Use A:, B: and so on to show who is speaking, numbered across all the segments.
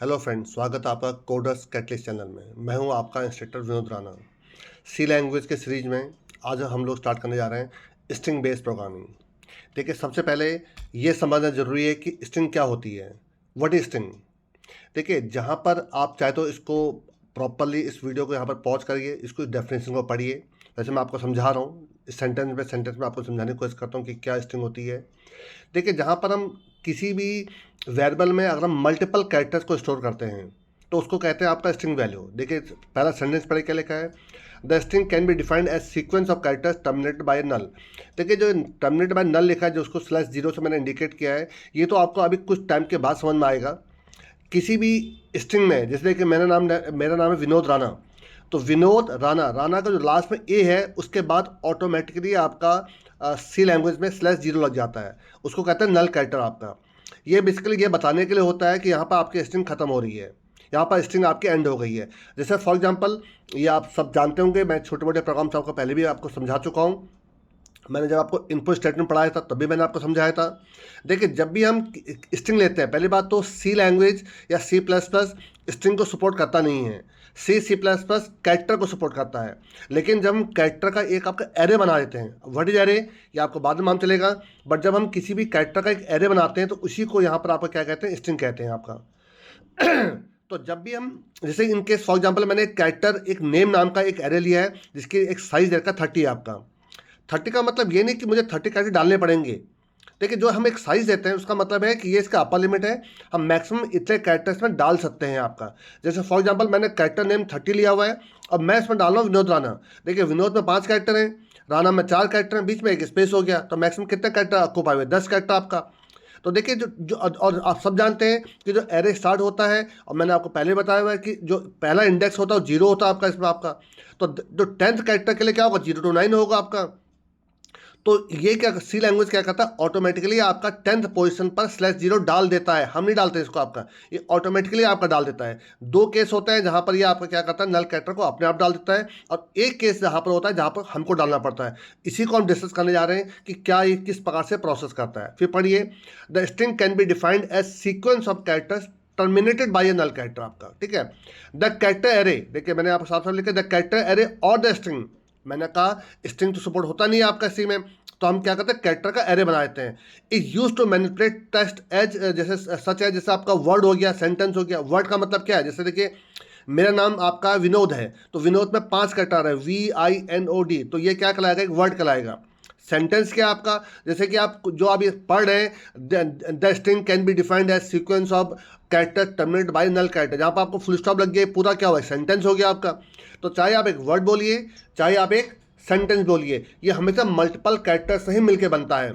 A: Hello friends, स्वागत है आपका कोडर्स कैटलिस्ट चैनल में। मैं हूं आपका इंस्ट्रक्टर विनोद राणा। सी लैंग्वेज के सीरीज में आज हम लोग स्टार्ट करने जा रहे हैं स्ट्रिंग बेस्ड प्रोग्रामिंग। देखिए, सबसे पहले ये समझना ज़रूरी है कि स्ट्रिंग क्या होती है। What is string? देखिए, जहाँ पर आप चाहे तो इसको प्रॉपरली इस वीडियो को यहाँ पर पॉज करिए, इसको डेफिनेशन को पढ़िए। वैसे मैं आपको समझा रहा हूँ, इस सेंटेंस में आपको समझाने की कोशिश करता हूँ कि क्या स्ट्रिंग होती है। देखिए, जहाँ पर हम किसी भी वेरिएबल में अगर हम मल्टीपल कैरेक्टर्स को स्टोर करते हैं तो उसको कहते हैं आपका स्ट्रिंग वैल्यू। देखिए, पहला सेंटेंस पढ़े क्या लिखा है। The string can be defined as sequence of characters terminated by null. देखिए, जो टर्मिनेटेड बाय नल लिखा है, जो उसको /0 से मैंने इंडिकेट किया है, ये तो आपको अभी कुछ टाइम के बाद समझ में आएगा। किसी भी स्ट्रिंग में, जैसे कि मेरा नाम है विनोद राणा, तो विनोद राणा, राणा का जो लास्ट में ए है उसके बाद ऑटोमेटिकली आपका सी लैंग्वेज में /0 लग जाता है। उसको कहते हैं नल कैरेक्टर आपका। ये बेसिकली ये बताने के लिए होता है कि यहाँ पर आपकी स्ट्रिंग खत्म हो रही है, यहाँ पर स्ट्रिंग आपकी एंड हो गई है। जैसे फॉर एग्जांपल, ये आप सब जानते होंगे, मैं छोटे मोटे प्रोग्राम्स आपको पहले भी आपको समझा चुका हूँ। मैंने जब आपको इनपुट स्टेटमेंट पढ़ाया था तब भी मैंने आपको समझाया था। देखिए, जब भी हम स्ट्रिंग लेते हैं, पहली बात तो सी लैंग्वेज या C++ स्ट्रिंग को सपोर्ट करता नहीं है। C++ कैरेक्टर को सपोर्ट करता है। लेकिन जब हम कैरेक्टर का एक आपका एरे बना देते हैं, व्हाट इज एरे, ये आपको बाद में मालूम चलेगा। बट जब हम किसी भी कैरेक्टर का एक एरे बनाते हैं तो उसी को यहाँ पर आपको क्या कहते हैं, स्ट्रिंग कहते हैं आपका। तो जब भी हम, जैसे इन केस फॉर एग्जांपल, मैंने एक कैरेक्टर, एक नेम नाम का एक एरे लिया है जिसकी एक साइज रखा 30 है आपका। 30 का मतलब ये नहीं कि मुझे 30 कैरेक्टर डालने पड़ेंगे। देखिए, जो हम एक साइज देते हैं उसका मतलब है कि ये इसका अपर लिमिट है, हम मैक्सिमम इतने कैरेक्टर्स में डाल सकते हैं आपका। जैसे फॉर एग्जांपल, मैंने कैरेक्टर नेम 30 लिया हुआ है और मैं इसमें डाल रहा हूँ विनोद राणा। देखिए, विनोद में 5 कैरेक्टर हैं, राणा में 4 कैरेक्टर हैं, बीच में एक स्पेस हो गया, तो मैक्सिमम कितने कैरेक्टर आपको पाए हुए, 10 कैरेक्टर आपका। तो देखिए, जो जो और आप सब जानते हैं कि जो एरे स्टार्ट होता है, और मैंने आपको पहले बताया हुआ है कि जो पहला इंडेक्स होता है वो 0 होता है आपका इसमें आपका। तो जो 10th कैरेक्टर के लिए क्या होगा, 0 to 9 होगा आपका। तो ये क्या, सी लैंग्वेज क्या करता है, ऑटोमेटिकली आपका 10th पोजीशन पर /0 डाल देता है। हम नहीं डालते इसको आपका, ये ऑटोमेटिकली आपका डाल देता है। 2 केस होते हैं जहां पर ये आपका क्या करता है, नल कैरेक्टर को अपने आप डाल देता है, और एक केस जहां पर होता है जहां पर हमको डालना पड़ता है। इसी को हम डिस्कस करने जा रहे हैं कि क्या ये किस प्रकार से प्रोसेस करता है। फिर पढ़िए, the string can be defined as sequence of characters terminated by a null character आपका। ठीक है, द कैरेक्टर एरे, देखिए मैंने आपको साफ साफ लिखा, द कैरेक्टर एरे और द स्ट्रिंग। मैंने कहा स्ट्रिंग तो सपोर्ट होता नहीं है आपका सी में, तो हम क्या करते हैं, कैरेक्टर का एरे बना देते हैं। Is use to manipulate text as, जैसे सच है, जैसे आपका वर्ड हो गया, सेंटेंस हो गया। वर्ड का मतलब क्या है, जैसे देखिए मेरा नाम आपका विनोद है, तो विनोद में 5 कैरेक्टर है, VINOD, तो ये क्या कहलाएगा, एक वर्ड कहलाएगा। सेंटेंस क्या आपका, जैसे कि आप जो अभी पढ़ रहे हैं, the string can be defined as sequence of character terminated by null character, जहाँ पर आपको फुल स्टॉप लग गया, पूरा क्या हुआ, सेंटेंस हो गया आपका। तो चाहे आप एक वर्ड बोलिए, चाहे आप एक सेंटेंस बोलिए, ये हमेशा मल्टीपल कैरेक्टर से ही मिलके बनता है,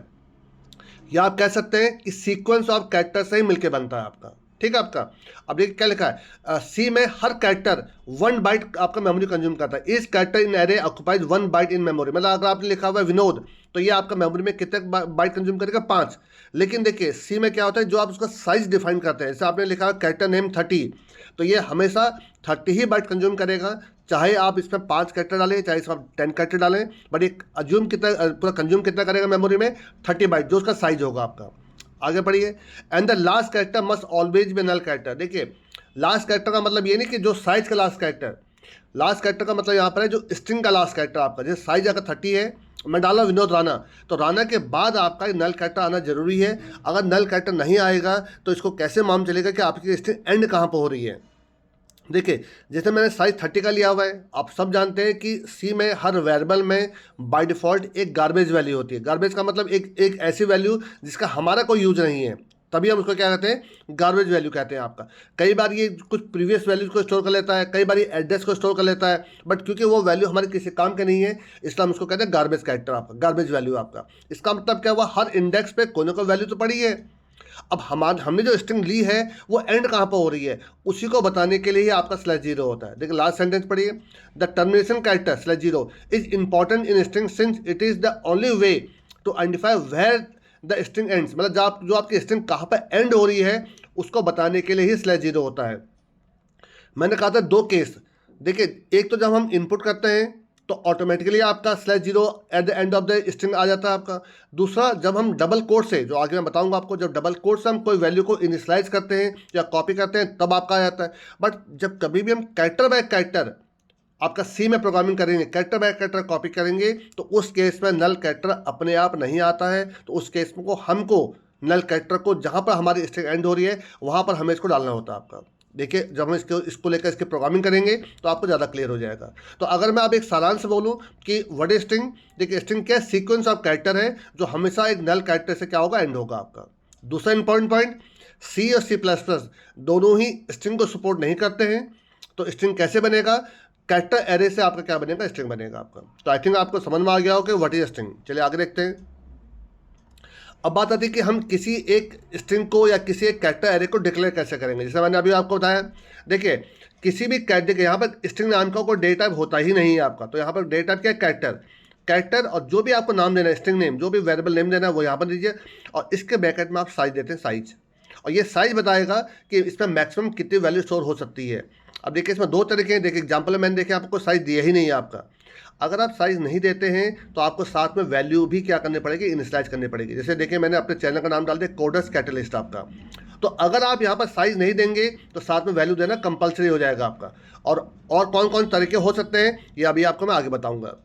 A: या आप कह सकते हैं कि सीक्वेंस ऑफ कैरेक्टर से ही मिलके बनता है आपका। ठीक है आपका। अब देखिए क्या लिखा है, सी में हर कैरेक्टर 1 बाइट आपका मेमोरी कंज्यूम करता है। Each character in array occupies 1 byte in memory, मतलब अगर आपने लिखा हुआ है विनोद, तो ये आपका मेमोरी में कितने बाइट कंज्यूम करेगा, 5। लेकिन देखिए सी में क्या होता है, जो आप उसका साइज डिफाइन करते हैं, जैसे आपने लिखा है कैरेक्टर नेम 30, तो ये हमेशा 30 ही बाइट कंज्यूम करेगा, चाहे आप इसमें 5 कैरेक्टर डालें, चाहे इसमें आप 10 कैरेक्टर डालें। बट एक अज्यूम कितना, पूरा कंज्यूम कितना करेगा मेमोरी में, 30 बाइट, जो उसका साइज होगा आपका। आगे पढ़िए, and the last character must always be null character. देखिए, लास्ट कैरेक्टर का मतलब ये नहीं कि जो साइज का लास्ट कैरेक्टर, लास्ट कैरेक्टर का मतलब यहाँ पर है जो स्ट्रिंग का लास्ट कैरेक्टर आपका, जैसे साइज अगर 30 है, मैं डाला विनोद राणा, तो राणा के बाद आपका नल कैरेक्टर आना जरूरी है। अगर नल कैरेक्टर नहीं आएगा तो इसको कैसे मालूम चलेगा कि आपकी स्ट्रिंग एंड कहाँ पर हो रही है। देखिए, जैसे मैंने साइज 30 का लिया हुआ है, आप सब जानते हैं कि सी में हर वेरिएबल में बाय डिफ़ॉल्ट एक गार्बेज वैल्यू होती है। गार्बेज का मतलब एक ऐसी वैल्यू जिसका हमारा कोई यूज नहीं है, तभी हम उसको क्या कहते हैं, गार्बेज वैल्यू कहते हैं आपका। कई बार ये कुछ प्रीवियस वैल्यूज को स्टोर कर लेता है, कई बार ये एड्रेस को स्टोर कर लेता है, बट क्योंकि वो वैल्यू हमारे किसी काम के नहीं है, इसलिए हम उसको कहते हैं गार्बेज कैरेक्टर आपका, गार्बेज वैल्यू आपका। इसका मतलब क्या हुआ, हर इंडेक्स पे कोई ना कोई वैल्यू तो पड़ी है। अब हमने जो स्ट्रिंग ली है वो एंड कहाँ पर हो रही है, उसी को बताने के लिए ही आपका /0 होता है। देखिए लास्ट सेंटेंस पढ़िए, the termination character /0 is important in string since it is the only way to identify where the string ends, मतलब जो आपकी स्ट्रिंग कहाँ पर एंड हो रही है उसको बताने के लिए ही /0 होता है। मैंने कहा था 2 केस। देखिए, एक तो जब हम इनपुट करते हैं तो ऑटोमेटिकली आपका slash zero at the end of the string आ जाता है आपका। दूसरा, जब हम डबल कोट से, जो आगे मैं बताऊंगा आपको, जब डबल कोट से हम कोई वैल्यू को इनिशियलाइज करते हैं या कॉपी करते हैं तब आपका आ जाता है। बट जब कभी भी हम कैरेक्टर बाय कैरेक्टर आपका सी में प्रोग्रामिंग करेंगे, कैरेक्टर बाय कैरेक्टर कॉपी करेंगे, तो उस केस में नल कैरेक्टर अपने आप नहीं आता है। तो उस केस में हमको नल कैरेक्टर को जहाँ पर हमारी स्ट्रिंग एंड हो रही है वहाँ पर हमें इसको डालना होता है आपका। देखिए, जब हम इसको लेकर इसके प्रोग्रामिंग करेंगे तो आपको ज़्यादा क्लियर हो जाएगा। तो अगर मैं अब एक सारांश बोलूँ कि व्हाट इज स्ट्रिंग, देखिए स्ट्रिंग क्या सीक्वेंस ऑफ कैरेक्टर है जो हमेशा एक नल कैरेक्टर से क्या होगा, एंड होगा आपका। दूसरा इंपॉर्टेंट पॉइंट, सी और सी प्लस प्लस दोनों ही स्ट्रिंग को सपोर्ट नहीं करते हैं। तो स्ट्रिंग कैसे बनेगा, कैरेक्टर एरे से आपका क्या बनेगा, स्ट्रिंग बनेगा आपका। तो आई थिंक आपको समझ में आ गया हो कि व्हाट इज स्ट्रिंग। चलिए आगे देखते हैं। अब बात आती है कि हम किसी एक स्ट्रिंग को या किसी एक कैरेक्टर एरे को डिक्लेयर कैसे करेंगे। जैसे मैंने अभी आपको बताया, देखिए किसी भी कैरेक्टर, यहाँ पर स्ट्रिंग नाम का कोई डेटा टाइप होता ही नहीं है आपका। तो यहाँ पर डेटा टाइप क्या है, कैरेक्टर, और जो भी आपको नाम देना है, स्ट्रिंग नेम, जो भी वेरिएबल नेम देना है वो यहाँ पर दीजिए। और इसके ब्रैकेट में आप साइज देते हैं, साइज। और ये साइज बताएगा कि इसमें मैक्सिमम कितनी वैल्यू स्टोर हो सकती है। अब देखिए इसमें दो तरीके हैं। देखिए एग्जाम्पल में मैंने देखे आपको साइज दिया ही नहीं है आपका। अगर आप साइज नहीं देते हैं तो आपको साथ में वैल्यू भी क्या करनी पड़ेगी, इनिशियलाइज करनी पड़ेगी। जैसे देखिए मैंने अपने चैनल का नाम डाल दिया कोडर्स कैटलिस्ट आपका। तो अगर आप यहाँ पर साइज नहीं देंगे तो साथ में वैल्यू देना कंपलसरी हो जाएगा आपका। और कौन कौन तरीके हो सकते हैं ये अभी आपको मैं आगे बताऊंगा।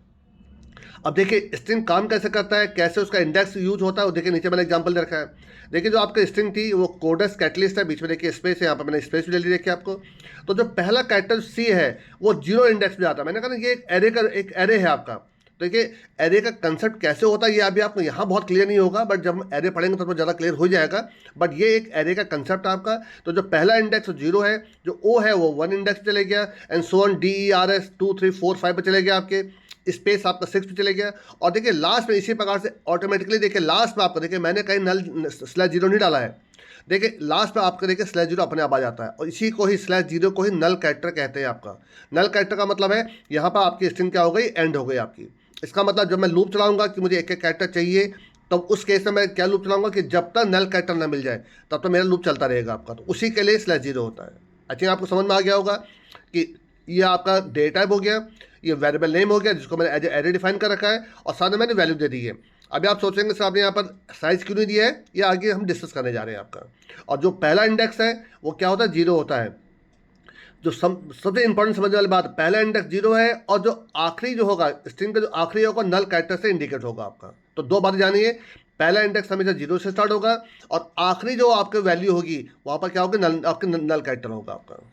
A: अब देखिए स्ट्रिंग काम कैसे करता है, कैसे उसका इंडेक्स यूज होता है, वो देखिए नीचे मैंने एग्जांपल दे रखा है। देखिए जो आपका स्ट्रिंग थी वो कोडस कैटलिस्ट है, बीच में देखिए स्पेस है, यहाँ पर मैंने स्पेस भी ले ली देखिए आपको। तो जो पहला कैरेक्टर सी है वो 0 इंडेक्स पे जाता है। मैंने कहा ना ये एक एरे है आपका। तो देखिए एरे का कंसेप्ट कैसे होता है ये अभी आपको यहाँ बहुत क्लियर नहीं होगा, बट जब हम एरे पढ़ेंगे तो ज़्यादा क्लियर हो जाएगा। बट ये एक एरे का कंसेप्ट आपका। तो जो पहला इंडेक्स 0 है, जो ओ है वो 1 इंडेक्स चले गया, एंड सो ऑन, DERS 2 3 4 5 पर चले गया आपके, स्पेस आपका 6 पे चले गया। और देखिए लास्ट में इसी प्रकार से ऑटोमेटिकली देखिए लास्ट में आपको देखिए मैंने कहीं नल स्लैश 0 नहीं डाला है। देखिए लास्ट में आपका देखिए स्लैश 0 अपने आप आ जाता है। और इसी को ही स्लैश 0 को ही नल कैरेक्टर कहते हैं आपका। नल कैरेक्टर का मतलब है यहाँ पर आपकी स्ट्रिंग क्या हो गई, एंड हो गई आपकी। इसका मतलब जब मैं लूप चलाऊंगा कि मुझे एक एक कैरेक्टर चाहिए, तो उस केस में मैं क्या लूप चलाऊंगा कि जब तक नल कैरेक्टर ना मिल जाए तब तक मेरा लूप चलता रहेगा आपका। तो उसी के लिए स्लैश 0 होता है। आई थिंक आपको समझ में आ गया होगा कि ये आपका डेटा टाइप हो गया, ये वेरिएबल नेम हो गया जिसको मैंने एज एरे डिफाइन कर रखा है, और साथ में मैंने वैल्यू दे दी है। अभी आप सोचेंगे सर आपने यहाँ पर साइज क्यों नहीं दिया है, ये आगे हम डिस्कस करने जा रहे हैं आपका। और जो पहला इंडेक्स है वो क्या होता है, 0 होता है। जो सबसे इंपॉर्टेंट समझने वाली बात, पहला इंडेक्स 0 है, और जो आखिरी जो होगा स्ट्रिंग का जो आखिरी होगा नल कैरेक्टर से इंडिकेट होगा आपका। तो दो बातें जानिए, पहला इंडेक्स हमेशा 0 से स्टार्ट होगा, और आखिरी जो आपकी वैल्यू होगी वहाँ पर क्या होगा, आपके नल कैरेक्टर होगा आपका।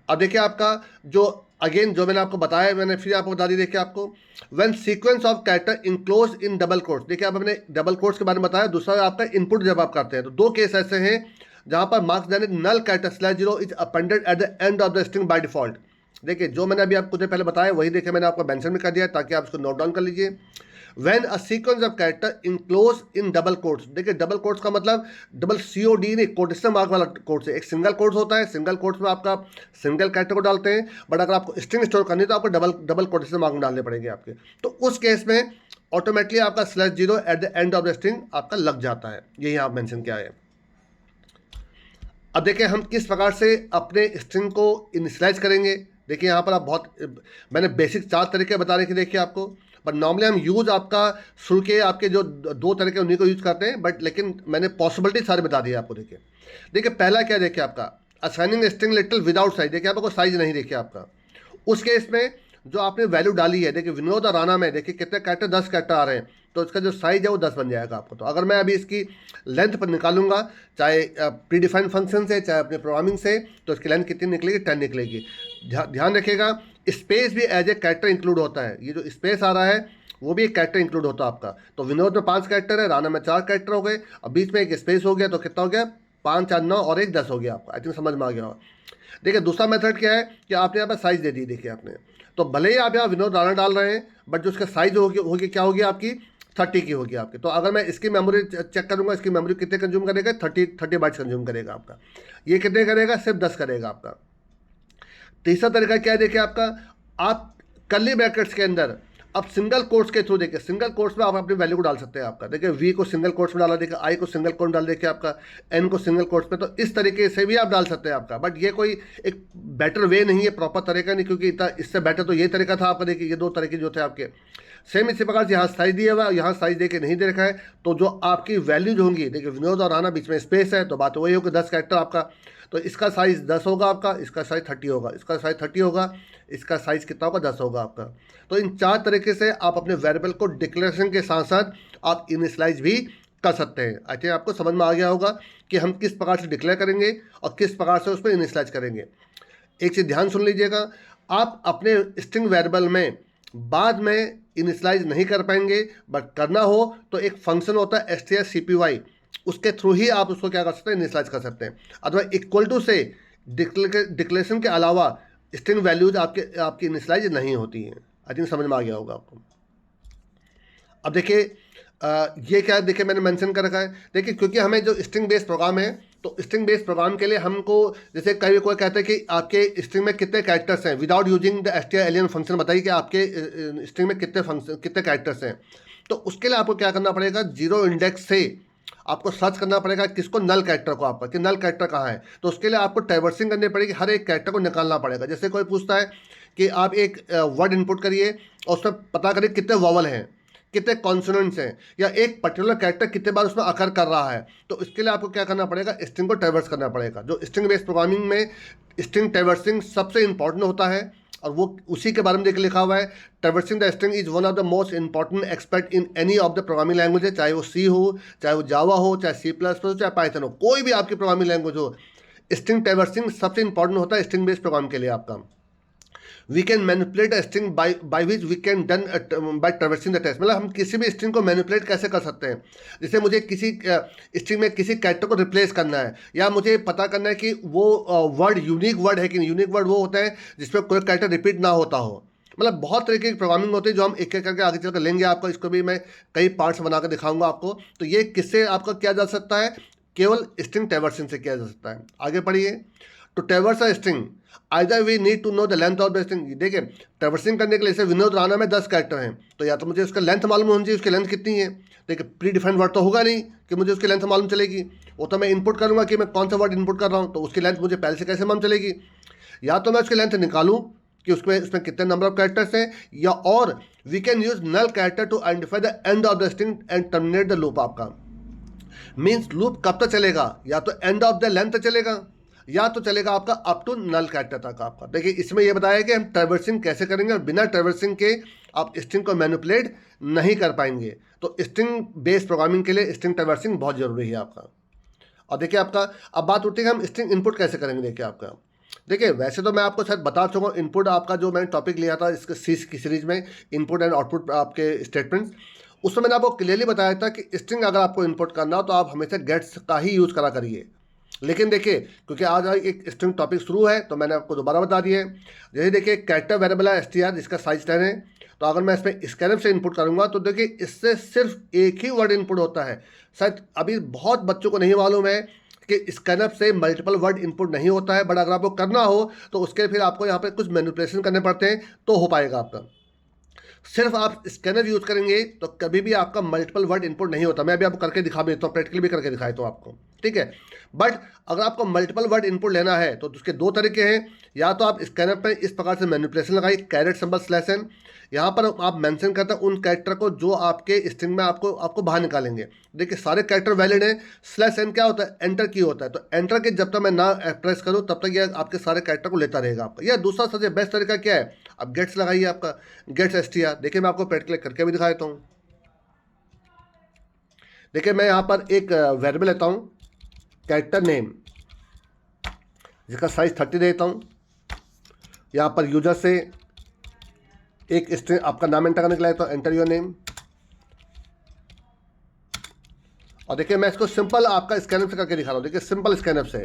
A: अब देखिए आपका जो अगेन जो मैंने आपको बताया, मैंने फिर आपको बता दी। देखिए आपको when sequence of character enclose in double quotes, देखिए आप हमने डबल कोट्स के बारे में बताया। दूसरा आपका इनपुट जब आप करते हैं तो दो केस ऐसे हैं जहां पर मार्क्स देने null character slash 0 is appended at the end of the string by default. देखिए जो मैंने अभी आपको पहले बताया वही देखिए मैंने आपको मेंशन भी कर दिया ताकि आप इसको नोट डाउन कर लीजिए। When a sequence of character enclose in double quotes, देखिए डबल कोट्स का मतलब डबल COD नहीं, कोटेशन मार्क वाला कोट्स है। एक सिंगल कोट्स होता है, सिंगल कोट्स में आपका सिंगल कैरेक्टर को डालते हैं, बट अगर आपको स्ट्रिंग स्टोर करनी है तो आपको डबल कोटेशन मार्क में डालने पड़ेंगे आपके। तो उस केस में ऑटोमेटिकली आपका slash 0 eight the end of the string आपका लग जाता है। यही आप मेंशन किया है। अब देखिए हम किस प्रकार से अपने स्ट्रिंग को इनिशियलाइज करेंगे। देखिए यहाँ पर आप मैंने बेसिक 4 तरीके बता रहे थे देखिए आपको, बट नॉर्मली हम यूज़ आपका शुरू के आपके जो 2 तरीके उन्हीं को यूज़ करते हैं, बट लेकिन मैंने पॉसिबिलिटी सारे बता दिए आपको। देखिए पहला क्या देखिए आपका assigning string little without size. देखिए आपको साइज नहीं देखिए आपका। उस केस में जो आपने वैल्यू डाली है, देखिए विनोद और राणा में देखिए कितने कैरेक्टर, 10 कैरेक्टर आ रहे हैं, तो इसका जो साइज है वो 10 बन जाएगा आपको। तो अगर मैं अभी इसकी लेंथ पर निकालूंगा चाहे प्री डिफाइंड फंक्शन से चाहे अपने प्रोग्रामिंग से, तो इसकी लेंथ कितनी निकलेगी, 10 निकलेगी। ध्यान रखिएगा स्पेस भी एज ए कैरेक्टर इंक्लूड होता है। ये जो स्पेस आ रहा है वो भी एक कैरेक्टर इंक्लूड होता है आपका। तो विनोद में 5 कैरेक्टर है, राणा में 4 कैरेक्टर हो गए, और बीच में एक स्पेस हो गया, तो कितना हो गया, 5 4 9 और 1 10 हो गया आपका। आई थिंक समझ में आ गया होगा। देखिए दूसरा मेथड क्या है कि आपने यहाँ पर साइज दे दी। देखिए आपने तो भले ही आप यहाँ विनोद राणा डाल रहे हैं, बट जो उसका साइज होगी क्या होगी आपकी, 30 की होगी आपकी। तो अगर मैं इसकी मेमोरी चेक करूँगा, इसकी मेमोरी कितने कंज्यूम करेगा, 30 बाइट्स कंज्यूम करेगा आपका। ये कितने करेगा, सिर्फ 10 करेगा आपका। तीसरा तरीका क्या है देखिए आपका, आप कर्ली ब्रैकेट्स के अंदर अब सिंगल कोट्स के थ्रू देखिए, सिंगल कोट्स में आप अपनी वैल्यू को डाल सकते हैं आपका। देखिए वी को सिंगल कोट्स में डाला, देखिए आई को सिंगल कोट डाल, देखिए आपका एन को सिंगल कोट्स में, तो इस तरीके से भी आप डाल सकते हैं आपका। बट ये कोई एक बेटर वे नहीं है, प्रॉपर तरीका नहीं, क्योंकि इतना इससे बेटर तो ये तरीका था आपका। देखिए ये दो तरीके जो थे आपके सेम इसी प्रकार से, यहाँ साइज दिया हुआ है, यहाँ साइज दे के नहीं दे रखा है, तो जो आपकी वैल्यूज होंगी, देखिए विनोद और राणा बीच में स्पेस है, तो बात वही होगी 10 कैरेक्टर आपका, तो इसका साइज 10 होगा आपका, इसका साइज 30 होगा, इसका साइज 30 होगा, इसका साइज कितना होगा 10 होगा आपका। तो इन 4 तरीके से आप अपने वेरिएबल को डिक्लेरेशन के साथ साथ आप इनिशियलाइज भी कर सकते हैं। आई थिंक आपको समझ में आ गया होगा कि हम किस प्रकार से डिक्लेयर करेंगे और किस प्रकार से उस पर इनिशियलाइज करेंगे। एक चीज़ ध्यान सुन लीजिएगा, आप अपने स्ट्रिंग वेरिएबल में बाद में इनिशियलाइज नहीं कर पाएंगे, बट करना हो तो एक फंक्शन होता है str_cpy, उसके थ्रू ही आप उसको क्या कर सकते हैं, इनिशियलाइज कर सकते हैं। अथवा इक्वल टू से डिक्लेरेशन के अलावा स्ट्रिंग वैल्यूज आपकी इनिशियलाइज नहीं होती हैं। आई थिंक समझ में आ गया होगा आपको। अब देखिए ये क्या, देखिए मैंने मेंशन कर रखा है, देखिए क्योंकि हमें जो स्ट्रिंग बेस्ड प्रोग्राम है, तो स्ट्रिंग बेस्ड प्रोग्राम के लिए हमको, जैसे कभी कोई कहता है कि आपके स्ट्रिंग में कितने कैरेक्टर्स हैं, without using the str_alien function बताइए कि आपके स्ट्रिंग में कितने कैरेक्टर्स हैं। तो उसके लिए आपको क्या करना पड़ेगा, 0 इंडेक्स से आपको सर्च करना पड़ेगा किसको, नल कैरेक्टर को आपका, कि नल कैरेक्टर कहाँ है। तो उसके लिए आपको ट्रैवर्सिंग करनी पड़ेगी, हर एक कैरेक्टर को निकालना पड़ेगा। जैसे कोई पूछता है कि आप एक वर्ड इनपुट करिए और उसमें पता करिए कितने वॉवल हैं, कितने कॉन्सोनेंट्स हैं, या एक पर्टिकुलर कैरेक्टर कितने बार उसमें अकर कर रहा है, तो इसके लिए आपको क्या करना पड़ेगा, स्ट्रिंग को ट्रैवर्स करना पड़ेगा। जो स्ट्रिंग बेस्ड प्रोग्रामिंग में स्ट्रिंग ट्रैवर्सिंग सबसे इंपॉर्टेंट होता है, और वो उसी के बारे में देखिए लिखा हुआ है, traversing the string is one of the most important expect in any of the programming language, चाहे वो सी हो, चाहे वो जावा हो, चाहे C++ हो, चाहे पाइथन हो, कोई भी आपकी प्रोग्रामिंग लैंग्वेज हो, स्ट्रिंग ट्रैवर्सिंग सबसे इंपॉर्टेंट होता है स्ट्रिंग बेस्ड प्रोग्राम के लिए आपका। We can manipulate a string by which we can done by traversing the text, मतलब हम किसी भी स्ट्रिंग को मैनिपुलेट कैसे कर सकते हैं। जैसे मुझे किसी स्ट्रिंग में किसी कैरेक्टर को रिप्लेस करना है, या मुझे पता करना है कि वो वर्ड यूनिक वर्ड है कि नहीं। यूनिक वर्ड वो होता है जिसमें कोई कैरेक्टर रिपीट ना होता हो। मतलब बहुत तरीके की प्रोग्रामिंग होती है जो हम एक एक करके आगे चलकर लेंगे आपको, इसको भी मैं कई पार्ट्स बनाकर दिखाऊंगा आपको। तो ये किससे आपका किया जा सकता है, केवल स्ट्रिंग ट्रैवर्सिंग से किया जा सकता है। आगे पढ़िए, to traverse a string either we need to know the length of the string. देखिए ट्रैवर्सिंग करने के लिए, जैसे विनोद राणा में 10 कैरेक्टर हैं, तो या तो मुझे उसका लेंथ मालूम होनी चाहिए, उसकी लेंथ कितनी है। देखिए प्री डिफाइंड वर्ड तो होगा नहीं कि मुझे उसकी लेंथ मालूम चलेगी, वो तो मैं इनपुट करूंगा कि मैं कौन सा वर्ड इनपुट कर रहा हूँ, तो उसकी लेंथ मुझे पहले से कैसे मालूम चलेगी। या तो मैं उसकी लेंथ निकालूं कि उसमें कितने नंबर ऑफ कैरेक्टर्स हैं, या और we can use null character to identify the end of the string and terminate the loop. आपका मीन्स लूप कब तक चलेगा, या तो एंड ऑफ द लेंथ चलेगा, या तो चलेगा आपका अप टू नल कैरेक्टर तक आपका। देखिए इसमें यह बताया कि हम ट्रैवर्सिंग कैसे करेंगे, और बिना ट्रैवर्सिंग के आप स्ट्रिंग को मैनिपुलेट नहीं कर पाएंगे। तो स्ट्रिंग बेस्ड प्रोग्रामिंग के लिए स्ट्रिंग ट्रैवर्सिंग बहुत जरूरी है आपका। और देखिए आपका अब बात उठती है कि हम स्ट्रिंग इनपुट कैसे करेंगे। देखिए आपका, देखिए वैसे तो मैं आपको शायद बता चुका हूँ इनपुट आपका, जो मैंने टॉपिक लिया था इसके सी की सीरीज में, इनपुट एंड आउटपुट आपके स्टेटमेंट्स, उसमें मैंने आपको क्लियरली बताया था कि स्ट्रिंग अगर आपको इनपुट करना हो तो आप हमेशा गेट्स का ही यूज़ करा करिए। लेकिन देखिए क्योंकि आज एक स्ट्रिंग टॉपिक शुरू है तो मैंने आपको दोबारा बता दिया है। जैसे देखिए कैरेक्टर वेरिएबल है str जिसका साइज 10 है, तो अगर मैं इसमें स्कैनफ से इनपुट करूंगा तो देखिए इससे सिर्फ एक ही वर्ड इनपुट होता है। शायद अभी बहुत बच्चों को नहीं मालूम है कि स्कैनफ से मल्टीपल वर्ड इनपुट नहीं होता है, बट अगर आपको करना हो तो उसके फिर आपको यहाँ पर कुछ मैनिपुलेशन करने पड़ते हैं तो हो पाएगा आपका। सिर्फ आप स्कैनर यूज करेंगे तो कभी भी आपका मल्टीपल वर्ड इनपुट नहीं होता। मैं अभी आपको करके दिखा देता हूँ, प्रैक्टिकली भी करके दिखाता हूँ आपको, ठीक है। बट अगर आपको मल्टीपल वर्ड इनपुट लेना है तो उसके दो तरीके हैं। या तो आप स्कैनर पर इस प्रकार से मैनिपुलेशन लगाइए, कैरेट सिंबल /n, यहाँ पर आप मेंशन करते हैं उन कैरेक्टर को जो आपके स्ट्रिंग में आपको बाहर निकालेंगे। देखिए सारे कैरेक्टर वैलिड हैं। /n क्या होता है, एंटर की होता है, तो एंटर के जब तक मैं ना प्रेस करूँ तब तक यह आपके सारे कैरेक्टर को लेता रहेगा आपका। या दूसरा सबसे बेस्ट तरीका क्या है, आप गेट्स लगाइए, आपका गेट्स str। देखिए मैं आपको प्रैक्टिकल करके भी दिखा देता हूँ। देखिए मैं यहाँ पर एक वेरिएबल लेता हूँ कैरेक्टर नेम, जिसका साइज 30 देता हूँ। यहाँ पर यूजर से एक स्ट्रिंग आपका नाम एंटर करने के लिए, तो एंटर योर नेम। और देखिए मैं इसको सिंपल आपका स्कैनअप से करके दिखा रहा हूँ। देखिए सिंपल स्कैनअप से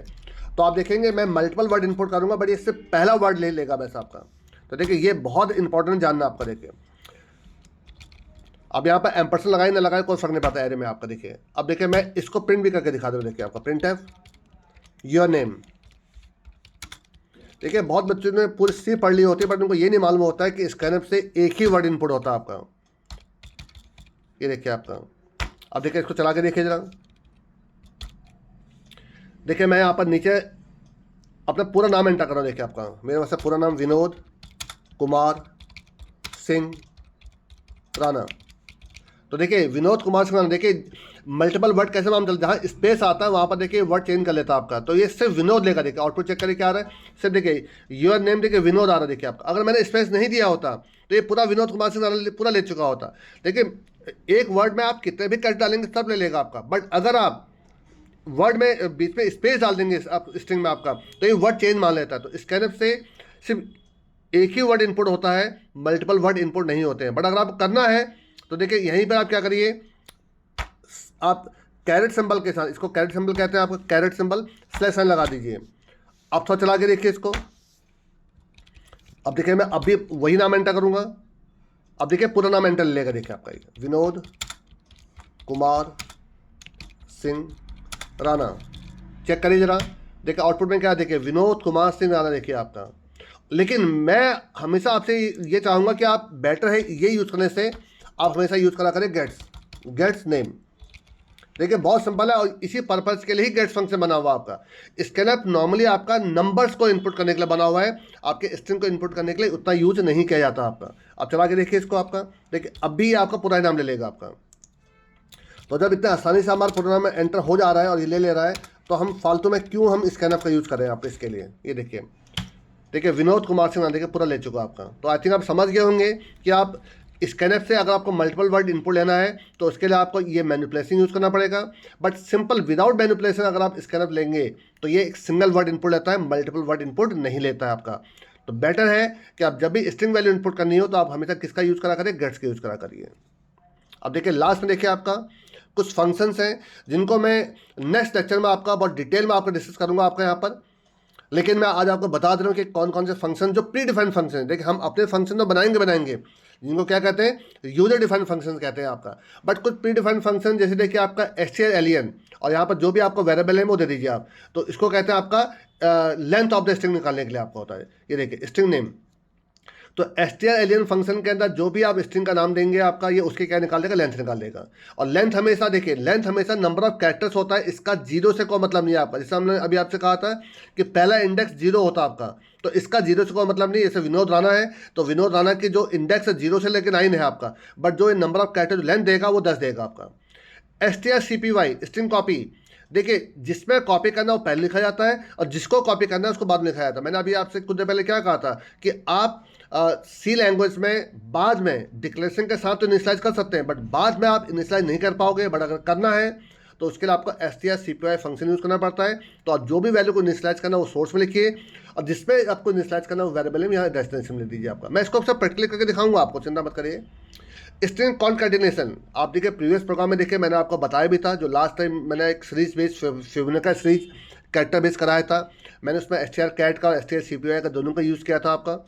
A: तो आप देखेंगे मैं मल्टीपल वर्ड इनपुट करूँगा, बट इससे पहला वर्ड ले लेगा बस आपका। तो देखिए ये बहुत इंपॉर्टेंट जानना आपका। देखिए अब यहाँ पर एम्परसेंड लगाए ना लगाए कोई फर्क नहीं पड़ता एरे में आपका। देखिए अब देखिए मैं इसको प्रिंट भी करके दिखा दूँ। देखिए आपका प्रिंट है योर नेम। देखिए बहुत बच्चों ने पूरी सी पढ़ ली होती है, बट उनको ये नहीं मालूम होता है कि स्कैनफ से एक ही वर्ड इनपुट होता है आपका। ये देखिए आपका, अब देखिए इसको चला के देखिए जरा। देखिए मैं यहाँ पर नीचे अपना पूरा नाम एंटर कर रहा हूँ। देखिए आपका मेरे वैसे पूरा नाम विनोद कुमार सिंह राणा। तो देखिए विनोद कुमार सिंह राणा, देखिए मल्टीपल वर्ड कैसे मालूम चलता है, जहाँ स्पेस आता है वहाँ पर देखिए वर्ड चेंज कर लेता है आपका। तो ये सिर्फ विनोद लेगा, देखिए आउटपुट चेक करिए क्या आ रहा है, सिर्फ देखिए यूर नेम देखिए विनोद आ रहा है। देखिए आपका अगर मैंने स्पेस नहीं दिया होता तो ये पूरा विनोद कुमार सिंह राणा पूरा ले चुका होता। देखिए एक वर्ड में आप कितने भी कट डालेंगे सब ले लेगा आपका, बट अगर आप वर्ड में बीच में स्पेस डाल देंगे आप स्ट्रिंग में आपका, तो ये वर्ड चेंज मान लेता है। तो स्कैनफ से सिर्फ एक ही वर्ड इनपुट होता है, मल्टीपल वर्ड इनपुट नहीं होते हैं। बट अगर आपको करना है तो देखिए यहीं पर आप क्या करिए, आप कैरेट सिंबल के साथ, इसको कैरेट सिंबल कहते हैं आपको, कैरेट सिंबल स्लैश साइन लगा दीजिए। अब थोड़ा चला के देखिए इसको। अब देखिए मैं अभी वही नाम एंटर करूंगा। अब देखिए पूरा नाम एंटर लेगा, देखिए आपका ये विनोद कुमार सिंह राणा। चेक करिए जरा, देखिए आउटपुट में क्या है, देखिए विनोद कुमार सिंह राणा देखिए आपका। लेकिन मैं हमेशा आपसे ये चाहूँगा कि आप बेटर है ये यूज़ करने से आप हमेशा यूज़ करा करें गेट्स नेम। देखिए बहुत सिंपल है और इसी पर्पज़ के लिए ही गेट्स फंक्शन बना हुआ आपका। स्कैनफ नॉर्मली आपका नंबर्स को इनपुट करने के लिए बना हुआ है, आपके स्ट्रिंग को इनपुट करने के लिए उतना यूज नहीं किया जाता आपका। अब चला के देखिए इसको आपका, देखिए अब भी आपका पूरा नाम ले लेगा आपका। तो जब इतना आसानी से हमारा प्रोग्राम में एंटर हो जा रहा है और ये ले रहा है, तो हम फालतू में क्यों हम स्कैनफ का यूज़ करें आप इसके लिए। ये देखिए विनोद कुमार सिंह देखिए पूरा ले चुका आपका। तो आई थिंक आप समझ गए होंगे कि आप स्कैनफ से अगर आपको मल्टीपल वर्ड इनपुट लेना है तो उसके लिए आपको ये मैनिपुलेशन यूज़ करना पड़ेगा। बट सिंपल विदाउट मैनिपुलेशन अगर आप स्कैनफ लेंगे तो ये एक सिंगल वर्ड इनपुट लेता है, मल्टीपल वर्ड इनपुट नहीं लेता है आपका। तो बेटर है कि आप जब भी स्ट्रिंग वैल्यू इनपुट करनी हो तो आप हमेशा किसका यूज़ करा करें, गेट्स का यूज़ करा करिए। अब देखिए लास्ट में देखिए आपका कुछ फंक्शंस हैं जिनको मैं नेक्स्ट लेक्चर में आपका बहुत डिटेल में आपको डिस्कस करूंगा आपका यहाँ पर। लेकिन मैं आज आपको बता दे रहा हूँ कि कौन कौन से फंक्शन जो प्री डिफाइंड फंक्शन है। देखिए हम अपने फंक्शन तो बनाएंगे जिनको क्या कहते हैं, यूजर डिफाइंड फंक्शन कहते हैं आपका। बट कुछ प्री डिफाइंड फंक्शन जैसे देखिए आपका str और यहाँ पर जो भी आपको वेरिएबल है वो दे दीजिए आप, तो इसको कहते हैं आपका लेंथ ऑफ द स्ट्रिंग निकालने के लिए आपको होता है। ये देखिए स्ट्रिंग नेम, तो str फंक्शन के अंदर जो भी आप स्ट्रिंग का नाम देंगे आपका, ये उसके क्या निकाल देगा, लेंथ निकाल देगा। और लेंथ हमेशा देखिए, लेंथ हमेशा नंबर ऑफ कैरेक्टर्स होता है, इसका जीरो से कोई मतलब नहीं है आपका। जैसे हमने अभी आपसे कहा था कि पहला इंडेक्स जीरो होता है आपका, तो इसका जीरो से कोई मतलब नहीं। जैसे विनोद राणा है तो विनोद राणा की जो इंडेक्स है 0 से लेकर 9 है आपका, बट जो नंबर ऑफ कैरेक्टर लेंथ देगा वो 10 देगा आपका। strcpy स्ट्रिंग कॉपी, देखिए जिसमें कॉपी करना वो पहले लिखा जाता है और जिसको कॉपी करना है उसको बाद में लिखा जाता है। मैंने अभी आपसे कुछ देर पहले क्या कहा था कि आप सी लैंग्वेज में बाद में डिक्लेरेशन के साथ तो इनिशियलाइज कर सकते हैं, बट बाद में आप इनिशियलाइज नहीं कर पाओगे। बट अगर करना है तो उसके लिए आपको strcpy फंक्शन यूज़ करना पड़ता है। तो आप जो भी वैल्यू को इनिशियलाइज करना वो सोर्स में लिखिए और जिसमें आपको इनिशियलाइज करना वो वेरिएबल में यहाँ डेस्टिनेशन लिख दीजिए आपका। मैं इसको सब प्रैक्टिकली करके दिखाऊंगा आपको, चिंता मत करिए। स्ट्रिंग कॉन्कैटिनेशन, आप देखिए प्रीवियस प्रोग्राम में देखिए मैंने आपको बताया भी था, जो लास्ट टाइम मैंने एक series based Fibonacci series character base कराया था। मैंने उसमें strcat का और strcpy का दोनों का यूज़ किया था आपका।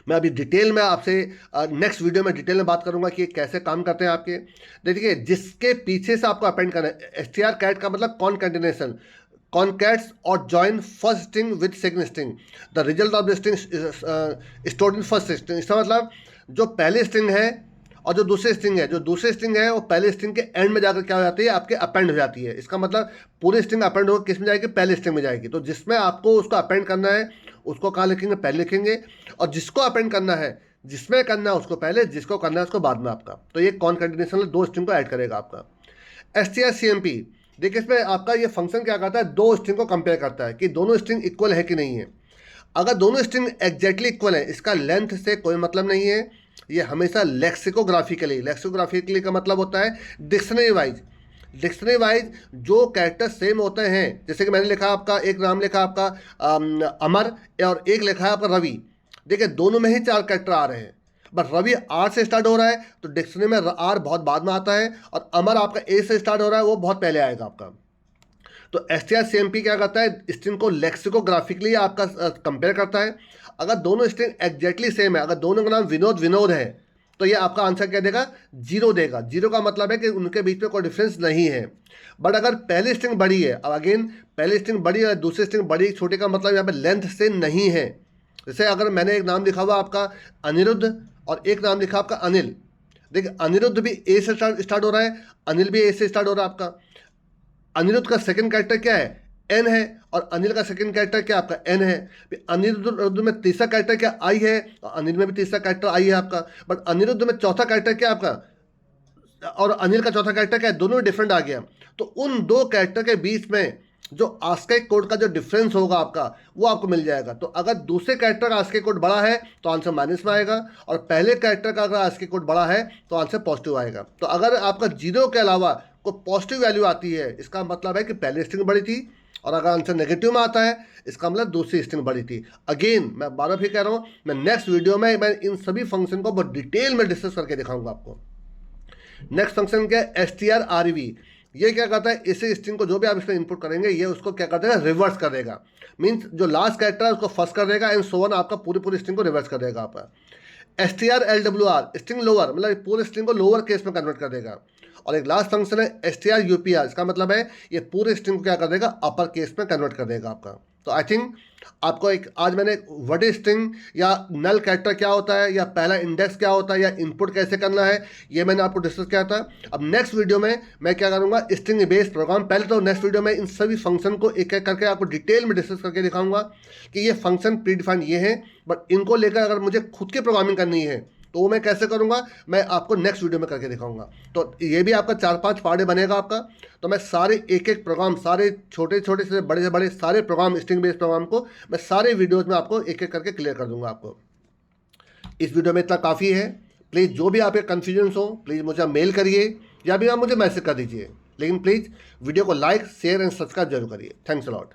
A: मैं अभी डिटेल में आपसे नेक्स्ट वीडियो में डिटेल में बात करूंगा कि कैसे काम करते हैं आपके। देखिए जिसके पीछे से आपको अपेंड करना है, strcat का मतलब कॉन्कैटिनेशन, कॉन्कैट्स और join first string with second string, the result of the string stored in first string. इसका मतलब जो पहले स्ट्रिंग है और जो दूसरी स्ट्रिंग है, जो दूसरी स्ट्रिंग है वो पहले स्ट्रिंग के एंड में जाकर क्या हो जाती है, आपके अपेंड हो जाती है। इसका मतलब पूरी स्ट्रिंग अपेंड होकर किस में जाएगी, पहले स्ट्रिंग में जाएगी। तो जिसमें आपको उसको अपेंड करना है उसको कहाँ लिखेंगे, पहले लिखेंगे, और जिसको अपेंड करना है, जिसमें करना है उसको पहले, जिसको करना है उसको बाद में आपका। तो ये कॉन्कैटिनेशन दो स्ट्रिंग को ऐड करेगा आपका। strcmp, देखिए इसमें आपका ये फंक्शन क्या करता है, दो स्ट्रिंग को कंपेयर करता है कि दोनों स्ट्रिंग इक्वल है कि नहीं है। अगर दोनों स्ट्रिंग एग्जैक्टली इक्वल है, इसका लेंथ से कोई मतलब नहीं है। ये हमेशा लेक्सिकोग्राफिकली का मतलब होता है डिक्शनरी वाइज जो कैरेक्टर सेम होते हैं। जैसे कि मैंने लिखा आपका, एक नाम लिखा आपका अमर और एक लिखा है आपका रवि। देखिए दोनों में ही 4 कैरेक्टर आ रहे हैं, बट रवि आर से स्टार्ट हो रहा है तो डिक्शनरी में आर बहुत बाद में आता है, और अमर आपका ए से स्टार्ट हो रहा है वो बहुत पहले आएगा आपका। तो strcmp क्या करता है, स्ट्रिंग को लेक्सिकोग्राफिकली आपका कंपेयर करता है। अगर दोनों स्ट्रिंग एग्जैक्टली सेम है, अगर दोनों का नाम विनोद है तो ये आपका आंसर क्या देगा, 0 देगा। 0 का मतलब है कि उनके बीच में कोई डिफरेंस नहीं है। बट अगर पहली स्ट्रिंग बड़ी है, अब अगेन पहली स्ट्रिंग बड़ी है दूसरी स्ट्रिंग बड़ी छोटे का मतलब यहाँ पे लेंथ से नहीं है। जैसे अगर मैंने एक नाम लिखा हुआ आपका अनिरुद्ध और एक नाम लिखा आपका अनिल, देखिए अनिरुद्ध भी ए से स्टार्ट हो रहा है, अनिल भी ए से स्टार्ट हो रहा है आपका। अनिरुद्ध का सेकंड कैरेक्टर क्या है, एन है, और अनिल का सेकंड कैरेक्टर क्या आपका एन है। अनिरुद्ध में तीसरा कैरेक्टर क्या आई है, और अनिल में भी तीसरा कैरेक्टर आई है आपका। बट अनिरुद्ध में चौथा कैरेक्टर क्या आपका, और अनिल का चौथा कैरेक्टर क्या है, दोनों डिफरेंट आ गया। तो उन दो कैरेक्टर के बीच में जो आस्के कोड का जो डिफरेंस होगा आपका, वो आपको मिल जाएगा। तो अगर दूसरे कैरेक्टर का आस्के कोड बड़ा है तो आंसर माइनस में आएगा, और पहले कैरेक्टर का अगर आस्के कोड बड़ा है तो आंसर पॉजिटिव आएगा। तो अगर आपका 0 के अलावा कोई पॉजिटिव वैल्यू आती है, इसका मतलब है कि पहली स्ट्रिंग बड़ी थी, और अगर आंसर नेगेटिव में आता है इसका मतलब दूसरी स्ट्रिंग बड़ी थी। अगेन मैं बार फिर कह रहा हूँ, मैं नेक्स्ट वीडियो में मैं इन सभी फंक्शन को बहुत डिटेल में डिस्कस करके दिखाऊंगा आपको। नेक्स्ट फंक्शन क्या है, strrev। ये क्या करता है, इसी स्ट्रिंग को जो भी आप इसमें इनपुट करेंगे ये उसको क्या कर देगा, रिवर्स कर देगा। मीन्स जो लास्ट कैरेक्टर है उसको फर्स्ट कर देगा, एंड सो ऑन आपका पूरी स्ट्रिंग को रिवर्स कर देगा आपका। strlwr स्ट्रिंग लोअर, मतलब पूरे स्ट्रिंग को लोअर केस में कन्वर्ट कर देगा। और एक लास्ट फंक्शन है strupr, इसका मतलब है ये पूरे स्ट्रिंग को क्या कर देगा, अपर केस में कन्वर्ट कर देगा आपका। तो आई थिंक आपको एक आज मैंने व्हाट इज स्ट्रिंग या नल कैरेक्टर क्या होता है या पहला इंडेक्स क्या होता है या इनपुट कैसे करना है, ये मैंने आपको डिस्कस किया था। अब नेक्स्ट वीडियो में मैं क्या करूंगा, स्ट्रिंग बेस्ड प्रोग्राम। पहले तो नेक्स्ट वीडियो में इन सभी फंक्शन को एक एक करके आपको डिटेल में डिस्कस करके दिखाऊंगा कि ये फंक्शन प्री डिफाइंड ये हैं, बट इनको लेकर अगर मुझे खुद की प्रोग्रामिंग करनी है तो वो मैं कैसे करूंगा, मैं आपको नेक्स्ट वीडियो में करके दिखाऊंगा। तो ये भी आपका 4-5 पार्ट बनेगा आपका। तो मैं सारे एक एक प्रोग्राम, सारे छोटे छोटे से बड़े सारे प्रोग्राम, स्ट्रिंग बेस्ड प्रोग्राम को मैं सारे वीडियोज़ में आपको एक एक करके क्लियर कर दूंगा आपको। इस वीडियो में इतना काफ़ी है। प्लीज़ जो भी आपके कन्फ्यूजन हो प्लीज़ मुझे मेल करिए या भी आप मुझे मैसेज कर दीजिए, लेकिन प्लीज़ वीडियो को लाइक शेयर एंड सब्सक्राइब जरूर करिए। Thanks a lot.